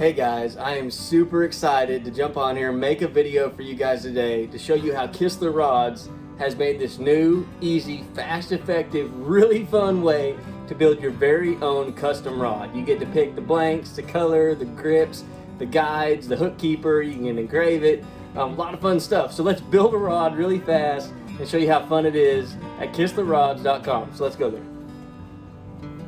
Hey guys, I am super excited to jump on here and make a video for you guys today to show you how Kistler Rods has made this new, easy, fast, effective, really fun way to build your very own custom rod. You get to pick the blanks, the color, the grips, the guides, the hook keeper, you can engrave it, a lot of fun stuff. So let's build a rod really fast and show you how fun it is at KistlerRods.com. So let's go there.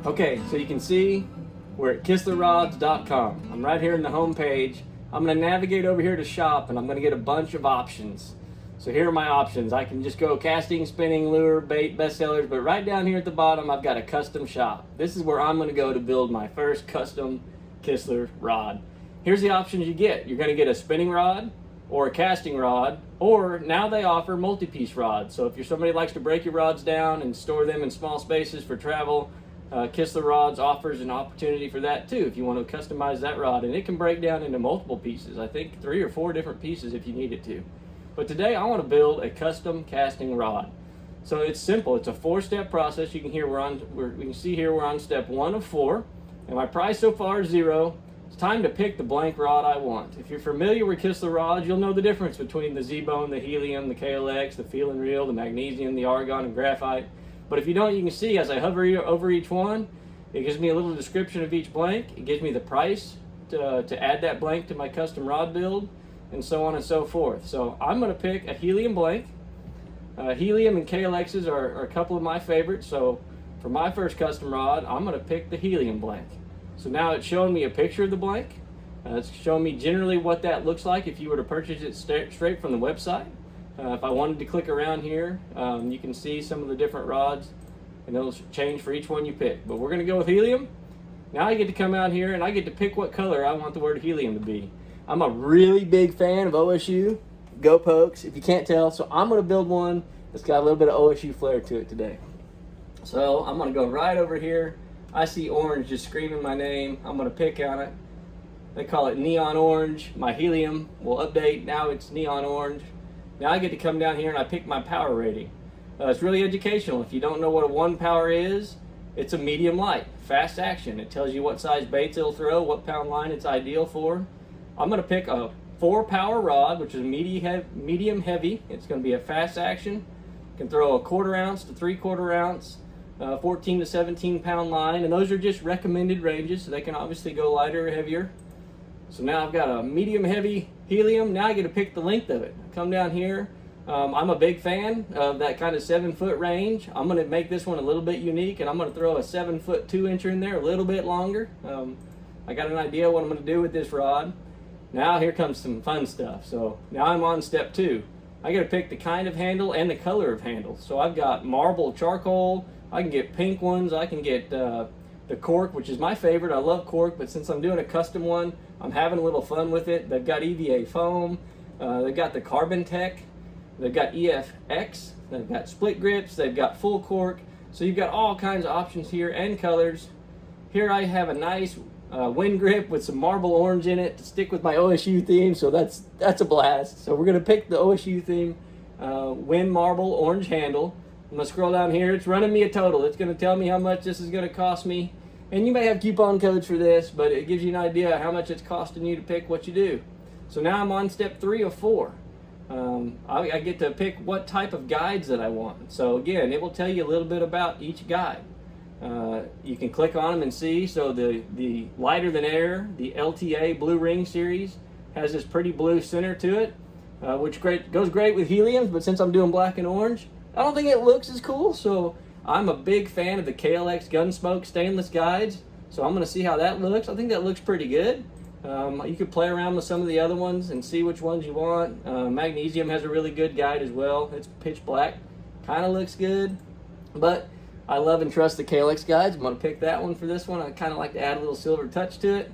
Okay, so you can see we're at KistlerRods.com. I'm right here in the home page. I'm going to navigate over here to shop and I'm going to get a bunch of options. So here are my options. I can just go casting, spinning, lure, bait, bestsellers, but right down here at the bottom I've got a custom shop. This is where I'm going to go to build my first custom Kistler rod. Here's the options you get. You're going to get a spinning rod or a casting rod, or now they offer multi-piece rods. So if you're somebody who likes to break your rods down and store them in small spaces for travel, Kistler Rods offers an opportunity for that too if you want to customize that rod, and it can break down into multiple pieces. I think 3 or 4 different pieces if you need it to. But today I want to build a custom casting rod. So it's simple. It's a 4-step process. You can hear we can see here we're on step 1 of 4, and my price so far is 0. It's time to pick the blank rod I want. If you're familiar with Kistler rods, you'll know the difference between the Z-Bone, the Helium, the KLX, the Feel and Reel, the Magnesium, the Argon, and Graphite. But if you don't, you can see as I hover over each one, it gives me a little description of each blank. It gives me the price to add that blank to my custom rod build, and so on and so forth. So I'm going to pick a Helium blank. Helium and KLXs are a couple of my favorites. So for my first custom rod, I'm going to pick the Helium blank. So now it's showing me a picture of the blank. It's showing me generally what that looks like if you were to purchase it straight from the website. If I wanted to click around here, you can see some of the different rods, and it'll change for each one you pick. But we're going to go with Helium. Now I get to come out here and I get to pick what color I want the word Helium to be. I'm a really big fan of OSU. Go Pokes, if you can't tell. So I'm going to build one that's got a little bit of OSU flair to it today. So I'm going to go right over here. I see orange just screaming my name. I'm going to pick on it. They call it neon orange. My Helium will update. Now it's neon orange. Now I get to come down here and I pick my power rating. It's really educational. If you don't know what a 1 power is, it's a medium light, fast action. It tells you what size baits it'll throw, what pound line it's ideal for. I'm going to pick a 4 power rod, which is medium heavy. It's going to be a fast action. You can throw a 1/4 ounce to 3/4 ounce, 14 to 17 pound line, and those are just recommended ranges, so they can obviously go lighter or heavier. So now I've got a medium heavy Helium. Now I get to pick the length of it. Come down here. I'm a big fan of that kind of 7-foot range. I'm going to make this one a little bit unique, and I'm going to throw a 7-foot 2-incher in there, a little bit longer. I got an idea what I'm going to do with this rod. Now here comes some fun stuff. So now I'm on step 2. I got to pick the kind of handle and the color of handle. So I've got marble charcoal. I can get pink ones. I can get the cork, which is my favorite. I love cork, but since I'm doing a custom one, I'm having a little fun with it. They've got EVA foam. They've got the Carbon Tech. They've got EFX. They've got split grips. They've got full cork. So you've got all kinds of options here and colors. Here I have a nice wind grip with some marble orange in it to stick with my OSU theme. So that's a blast. So we're going to pick the OSU theme wind marble orange handle. I'm going to scroll down here. It's running me a total. It's going to tell me how much this is going to cost me. And you may have coupon codes for this, but it gives you an idea how much it's costing you to pick what you do. So now I'm on step 3 of 4. I get to pick what type of guides that I want. So again, it will tell you a little bit about each guide. You can click on them and see. So the lighter than air, the LTA Blue Ring series, has this pretty blue center to it, which goes great with Heliums, but since I'm doing black and orange, I don't think it looks as cool. So I'm a big fan of the KLX Gunsmoke stainless guides, so I'm going to see how that looks. I think that looks pretty good. You could play around with some of the other ones and see which ones you want. Magnesium has a really good guide as well. It's pitch black, kind of looks good, but I love and trust the KLX guides. I'm going to pick that one for this one. I kind of like to add a little silver touch to it.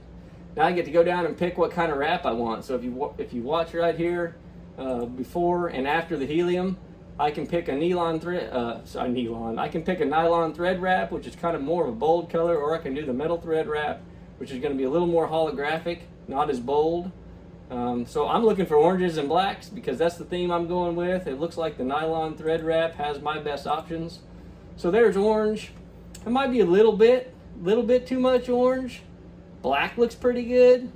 Now I get to go down and pick what kind of wrap I want. So if you watch right here, before and after the Helium, I can pick a I can pick a nylon thread wrap, which is kind of more of a bold color, or I can do the metal thread wrap, which is going to be a little more holographic, not as bold. So I'm looking for oranges and blacks because that's the theme I'm going with. It looks like the nylon thread wrap has my best options. So there's orange. It might be a little bit too much orange. Black looks pretty good.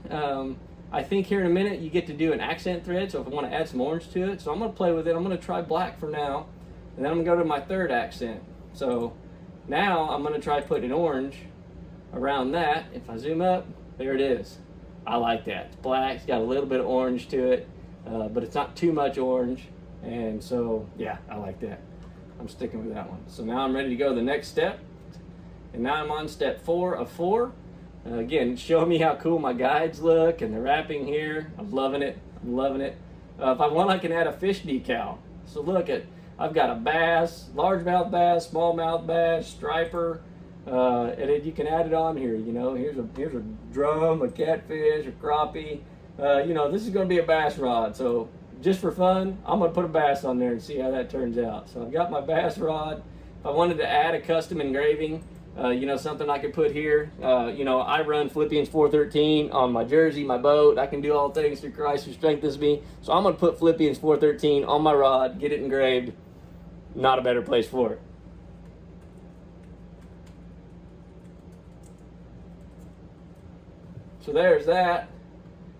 I think here in a minute you get to do an accent thread, so if I want to add some orange to it. So I'm going to play with it. I'm going to try black for now, and then I'm going to go to my third accent. So now I'm going to try putting orange around that. If I zoom up, there it is. I like that. It's black, it's got a little bit of orange to it, but it's not too much orange. And so, yeah, I like that. I'm sticking with that one. So now I'm ready to go to the next step. And now I'm on step 4 of 4. Again, showing me how cool my guides look and the wrapping here. I'm loving it. I'm loving it. If I want, I can add a fish decal. So look at, I've got a bass, largemouth bass, smallmouth bass, striper, and then you can add it on here. You know, here's a drum, a catfish, a crappie. You know, this is going to be a bass rod. So just for fun, I'm going to put a bass on there and see how that turns out. So I've got my bass rod. If I wanted to add a custom engraving, you know, something I could put here. You know, I run Philippians 4:13 on my jersey, my boat. I can do all things through Christ who strengthens me. So I'm going to put Philippians 4:13 on my rod, get it engraved. Not a better place for it. So there's that.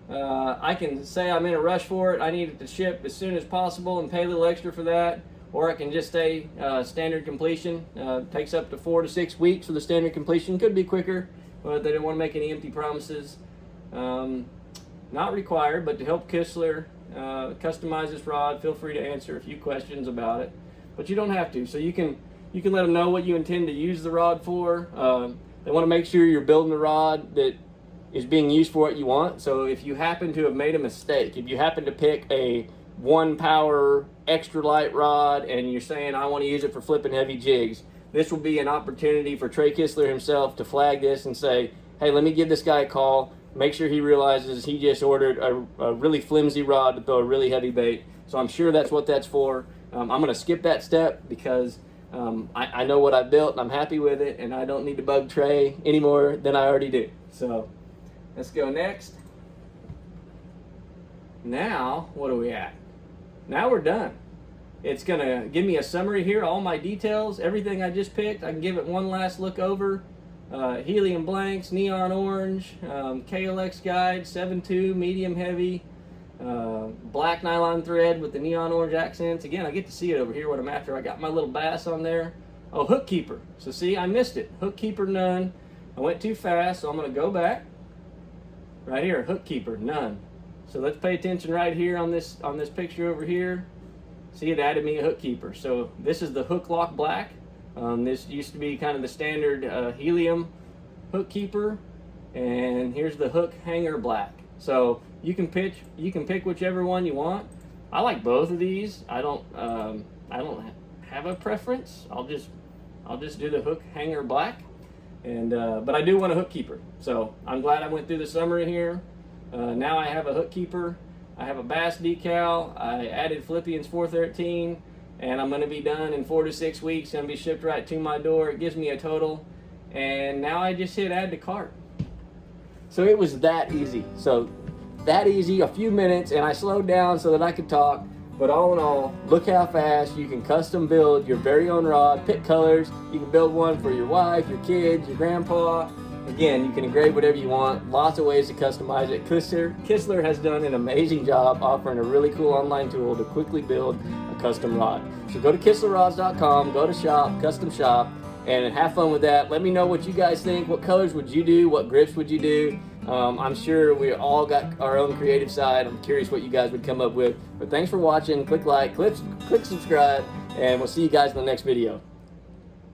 I can say I'm in a rush for it. I need it to ship as soon as possible and pay a little extra for that. Or I can just say standard completion. Takes up to 4 to 6 weeks for the standard completion. Could be quicker, but they don't want to make any empty promises. Not required, but to help Kistler customize this rod, feel free to answer a few questions about it. But you don't have to. So you can let them know what you intend to use the rod for. They want to make sure you're building a rod that is being used for what you want. So if you happen to have made a mistake, if you happen to pick a 1 power extra light rod and you're saying I want to use it for flipping heavy jigs, this will be an opportunity for Trey Kistler himself to flag this and say, hey, let me give this guy a call, make sure he realizes he just ordered a really flimsy rod to throw a really heavy bait. So I'm sure that's what that's for. I'm going to skip that step because I know what I built and I'm happy with it, and I don't need to bug Trey any more than I already do. So let's go next. Now, what are we at? Now we're done. It's going to give me a summary here, all my details, everything I just picked. I can give it one last look over. Helium blanks, neon orange, KLX guide, 7.2, medium heavy, black nylon thread with the neon orange accents. Again, I get to see it over here, what I'm after. I got my little bass on there. Oh, hook keeper. So see, I missed it. Hook keeper, none. I went too fast, so I'm going to go back. Right here, hook keeper, none. So let's pay attention right here on this picture over here. See, it added me a hook keeper. So this is the hook lock black. This used to be kind of the standard helium hook keeper, and here's the hook hanger black. So you can pick whichever one you want. I like both of these. I don't have a preference. I'll just do the hook hanger black, and but I do want a hook keeper. So I'm glad I went through the summary here. Now I have a hook keeper, I have a bass decal, I added Philippians 4:13, and I'm going to be done in 4 to 6 weeks. Going to be shipped right to my door. It gives me a total, and now I just hit add to cart. So it was that easy. So that easy, a few minutes, and I slowed down so that I could talk. But all in all, look how fast you can custom build your very own rod, pick colors. You can build one for your wife, your kids, your grandpa. Again, you can engrave whatever you want. Lots of ways to customize it. Kistler has done an amazing job offering a really cool online tool to quickly build a custom rod. So go to KistlerRods.com, go to shop, custom shop, and have fun with that. Let me know what you guys think. What colors would you do? What grips would you do? I'm sure we all got our own creative side. I'm curious what you guys would come up with. But thanks for watching. Click like, click subscribe, and we'll see you guys in the next video.